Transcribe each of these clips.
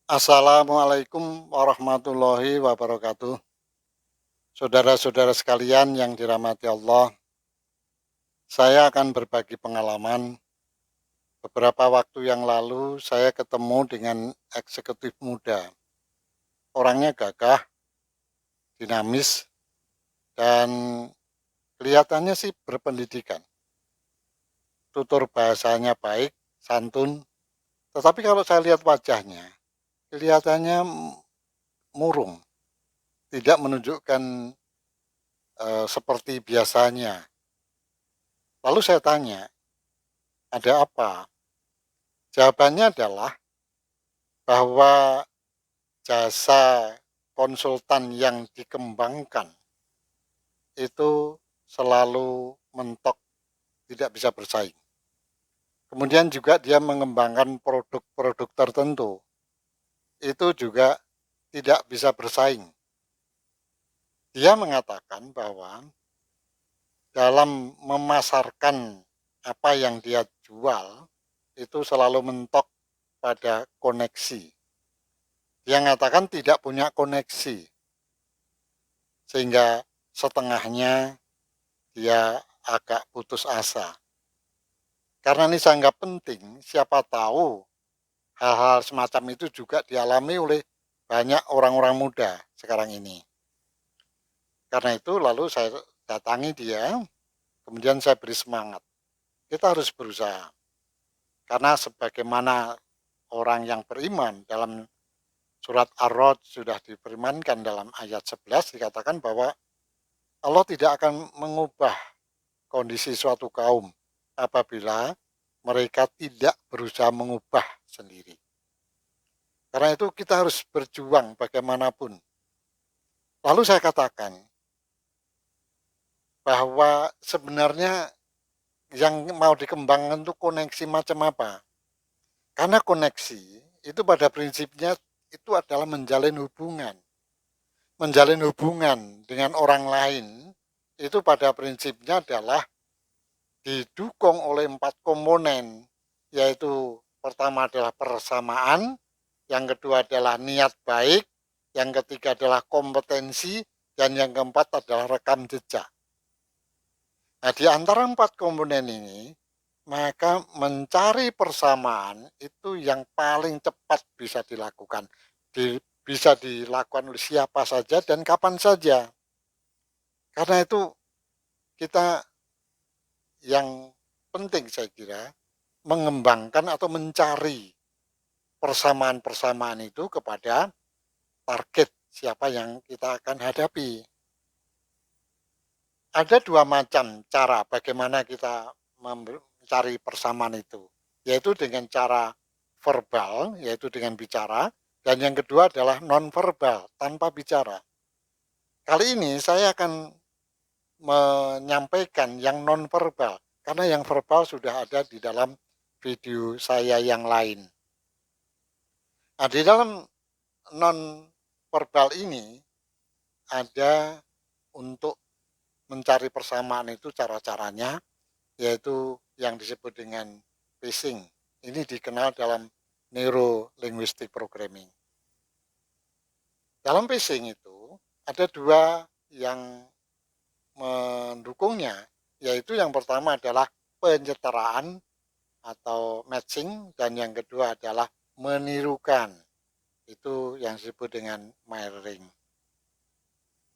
Assalamualaikum warahmatullahi wabarakatuh. Saudara-saudara sekalian yang dirahmati Allah, saya akan berbagi pengalaman. Beberapa waktu yang lalu saya ketemu dengan eksekutif muda. Orangnya gagah, dinamis, dan kelihatannya sih berpendidikan. Tutur bahasanya baik, santun, tetapi kalau saya lihat wajahnya, kelihatannya murung, tidak menunjukkan seperti biasanya. Lalu saya tanya, ada apa? Jawabannya adalah bahwa jasa konsultan yang dikembangkan itu selalu mentok, tidak bisa bersaing. Kemudian juga dia mengembangkan produk-produk tertentu, itu juga tidak bisa bersaing. Dia mengatakan bahwa dalam memasarkan apa yang dia jual, itu selalu mentok pada koneksi. Dia mengatakan tidak punya koneksi, sehingga setengahnya dia agak putus asa. Karena ini saya anggap penting, siapa tahu hal-hal semacam itu juga dialami oleh banyak orang-orang muda sekarang ini. Karena itu lalu saya datangi dia, kemudian saya beri semangat. Kita harus berusaha. Karena sebagaimana orang yang beriman dalam surat Ar-Rod sudah difirmankan dalam ayat 11 dikatakan bahwa Allah tidak akan mengubah kondisi suatu kaum apabila mereka tidak berusaha mengubah sendiri. Karena itu kita harus berjuang bagaimanapun. Lalu saya katakan bahwa sebenarnya yang mau dikembangkan itu koneksi macam apa? Karena koneksi itu pada prinsipnya itu adalah menjalin hubungan. Menjalin hubungan dengan orang lain itu pada prinsipnya adalah didukung oleh 4 komponen, yaitu pertama adalah persamaan, yang kedua adalah niat baik, yang ketiga adalah kompetensi, dan yang keempat adalah rekam jejak. Nah, di antara 4 komponen ini, maka mencari persamaan itu yang paling cepat bisa dilakukan. Bisa dilakukan oleh siapa saja dan kapan saja. Karena itu kita yang penting saya kira mengembangkan atau mencari persamaan-persamaan itu kepada target siapa yang kita akan hadapi. Ada 2 macam cara bagaimana kita mencari persamaan itu, yaitu dengan cara verbal, yaitu dengan bicara, dan yang kedua adalah non-verbal, tanpa bicara. Kali ini saya akan menyampaikan yang non-verbal, karena yang verbal sudah ada di dalam video saya yang lain. Nah, di dalam non-verbal ini ada untuk mencari persamaan itu cara-caranya, yaitu yang disebut dengan pacing. Ini dikenal dalam neuro linguistic programming. Dalam pacing itu ada 2 yang mendukungnya, yaitu yang pertama adalah penyetaraan atau matching, dan yang kedua adalah menirukan. Itu yang disebut dengan mirroring.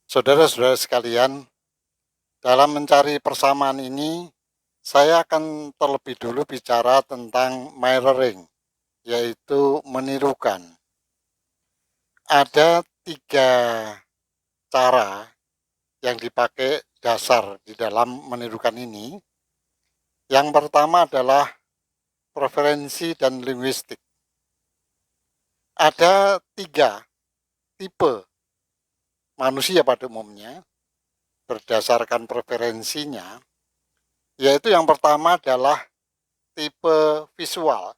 Saudara-saudara sekalian, dalam mencari persamaan ini, saya akan terlebih dulu bicara tentang mirroring, yaitu menirukan. Ada 3 cara yang dipakai dasar di dalam menirukan ini. Yang pertama adalah preferensi dan linguistik. Ada 3 tipe manusia pada umumnya berdasarkan preferensinya, yaitu yang pertama adalah tipe visual.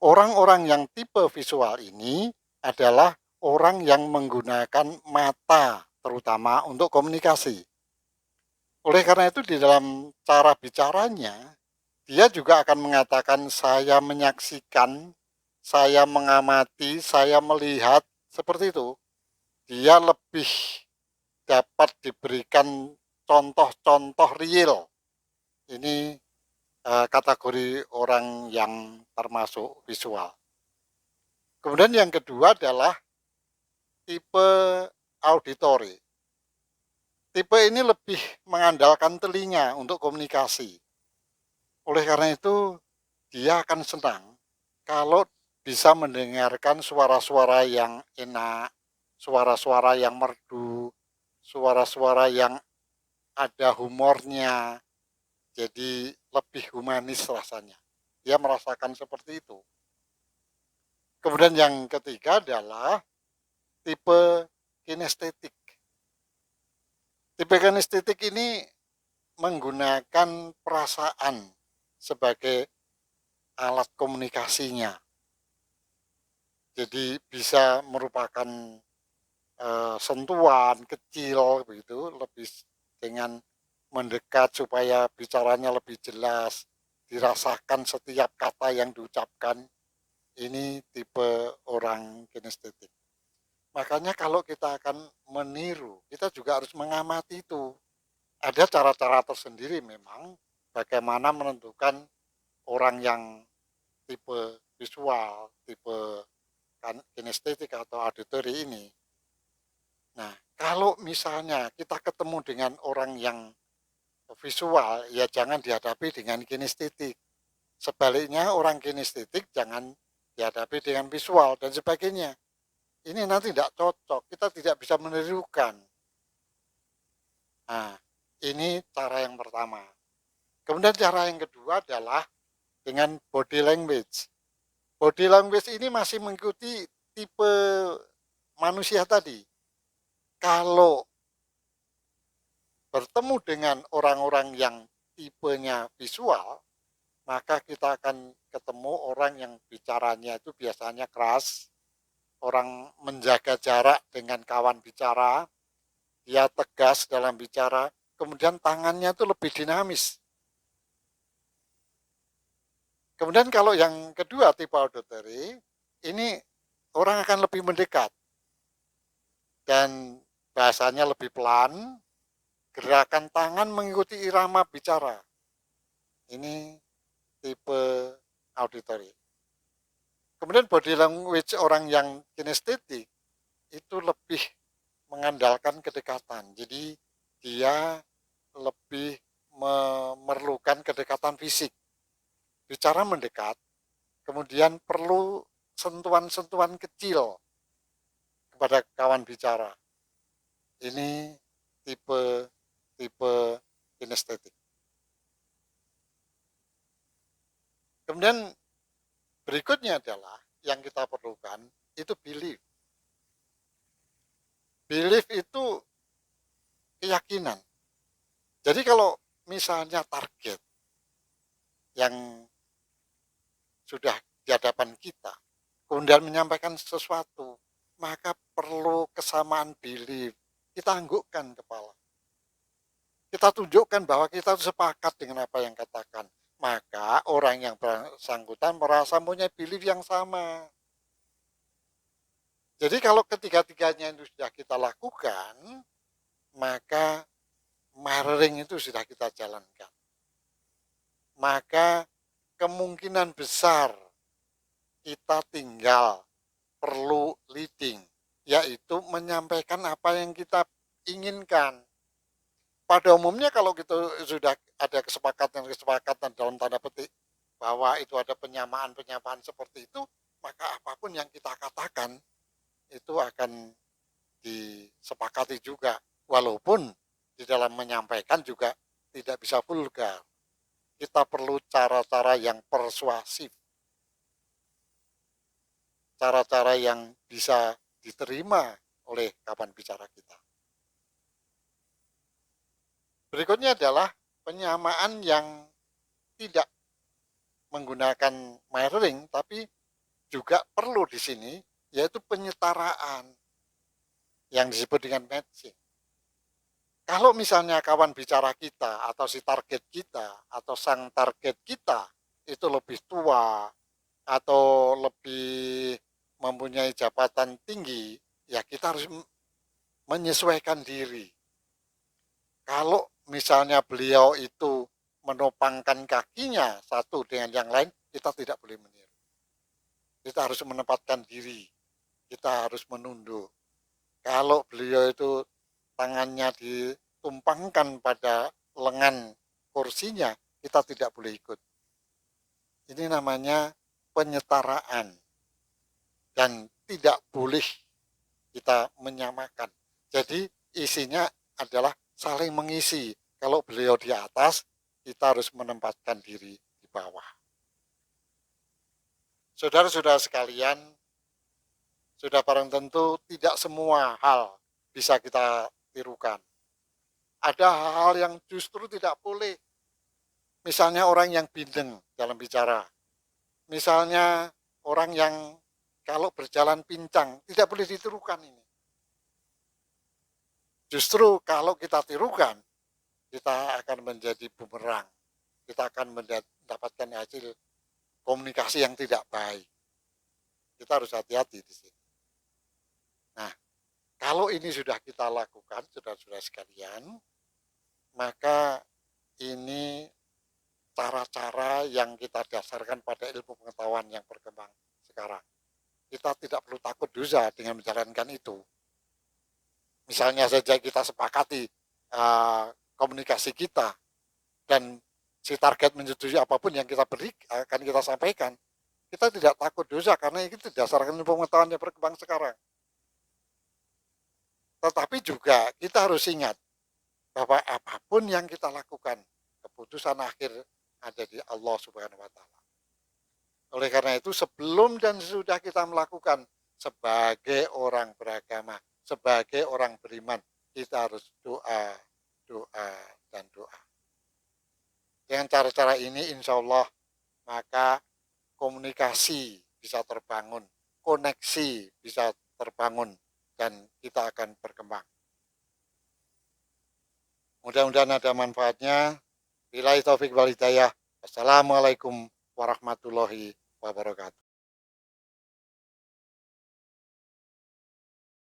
Orang-orang yang tipe visual ini adalah orang yang menggunakan mata terutama untuk komunikasi. Oleh karena itu di dalam cara bicaranya, dia juga akan mengatakan saya menyaksikan, saya mengamati, saya melihat seperti itu, dia lebih dapat diberikan contoh-contoh real. Ini kategori orang yang termasuk visual. Kemudian yang kedua adalah tipe auditory. Tipe ini lebih mengandalkan telinga untuk komunikasi. Oleh karena itu, dia akan senang kalau bisa mendengarkan suara-suara yang enak, suara-suara yang merdu, suara-suara yang ada humornya, jadi lebih humanis rasanya. Dia merasakan seperti itu. Kemudian yang ketiga adalah tipe kinestetik. Tipe kinestetik ini menggunakan perasaan sebagai alat komunikasinya. Jadi bisa merupakan sentuhan kecil begitu, lebih dengan mendekat supaya bicaranya lebih jelas, dirasakan setiap kata yang diucapkan. Ini tipe orang kinestetik. Makanya kalau kita akan meniru, kita juga harus mengamati itu. Ada cara-cara tersendiri memang bagaimana menentukan orang yang tipe visual, tipe kinestetik atau auditory ini. Nah, kalau misalnya kita ketemu dengan orang yang visual, ya jangan dihadapi dengan kinestetik. Sebaliknya orang kinestetik jangan dihadapi dengan visual dan sebagainya. Ini nanti tidak cocok, kita tidak bisa menirukan. Nah, ini cara yang pertama. Kemudian cara yang kedua adalah dengan body language. Body language ini masih mengikuti tipe manusia tadi. Kalau bertemu dengan orang-orang yang tipenya visual, maka kita akan ketemu orang yang bicaranya itu biasanya keras, orang menjaga jarak dengan kawan bicara, dia tegas dalam bicara, kemudian tangannya itu lebih dinamis. Kemudian kalau yang kedua tipe auditory, ini orang akan lebih mendekat dan bahasanya lebih pelan, gerakan tangan mengikuti irama bicara. Ini tipe auditory. Kemudian body language orang yang kinestetik itu lebih mengandalkan kedekatan. Jadi dia lebih memerlukan kedekatan fisik. Bicara mendekat, kemudian perlu sentuhan-sentuhan kecil kepada kawan bicara. Ini tipe tipe kinestetik. Kemudian berikutnya adalah yang kita perlukan itu belief. Belief itu keyakinan. Jadi kalau misalnya target yang sudah di hadapan kita, kemudian menyampaikan sesuatu, maka perlu kesamaan belief. Kita anggukkan kepala. Kita tunjukkan bahwa kita sepakat dengan apa yang katakan. Maka orang yang bersangkutan merasa punya belief yang sama. Jadi kalau ketiga-tiganya itu sudah kita lakukan, maka mirroring itu sudah kita jalankan. Maka kemungkinan besar kita tinggal perlu leading, yaitu menyampaikan apa yang kita inginkan. Pada umumnya kalau kita sudah ada kesepakatan-kesepakatan dalam tanda petik bahwa itu ada penyamaan-penyamaan seperti itu, maka apapun yang kita katakan itu akan disepakati juga. Walaupun di dalam menyampaikan juga tidak bisa vulgar. Kita perlu cara-cara yang persuasif. Cara-cara yang bisa diterima oleh kawan bicara kita. Berikutnya adalah penyamaan yang tidak menggunakan mirroring, tapi juga perlu di sini, yaitu penyetaraan yang disebut dengan matching. Kalau misalnya kawan bicara kita atau si target kita atau sang target kita itu lebih tua, atau lebih mempunyai jabatan tinggi, ya kita harus menyesuaikan diri. Kalau misalnya beliau itu menopangkan kakinya satu dengan yang lain, kita tidak boleh meniru. Kita harus menempatkan diri, kita harus menunduk. Kalau beliau itu tangannya ditumpangkan pada lengan kursinya, kita tidak boleh ikut. Ini namanya penyetaraan dan tidak boleh kita menyamakan. Jadi isinya adalah saling mengisi. Kalau beliau di atas, kita harus menempatkan diri di bawah. Saudara-saudara sekalian, sudah barang tentu tidak semua hal bisa kita tirukan. Ada hal-hal yang justru tidak boleh. Misalnya orang yang bindeng dalam bicara. Misalnya orang yang kalau berjalan pincang, tidak boleh ditirukan ini. Justru kalau kita tirukan, kita akan menjadi bumerang. Kita akan mendapatkan hasil komunikasi yang tidak baik. Kita harus hati-hati di sini. Nah, kalau ini sudah kita lakukan, saudara-saudara sekalian, maka ini cara-cara yang kita dasarkan pada ilmu pengetahuan yang berkembang sekarang. Kita tidak perlu takut dosa dengan menjalankan itu. Misalnya saja kita sepakati komunikasi kita dan si target menyetujui apapun yang kita beri akan kita sampaikan, kita tidak takut dosa karena itu berdasarkan ilmu pengetahuan yang berkembang sekarang. Tetapi juga kita harus ingat bahwa apapun yang kita lakukan, keputusan akhir ada di Allah Subhanahu wa Ta'ala. Oleh karena itu, sebelum dan sesudah kita melakukan sebagai orang beragama, sebagai orang beriman, kita harus doa, doa, dan doa. Dengan cara-cara ini, insya Allah, maka komunikasi bisa terbangun, koneksi bisa terbangun, dan kita akan berkembang. Mudah-mudahan ada manfaatnya. Billahi taufik wal hidayah. Wassalamualaikum warahmatullahi wabarakatuh.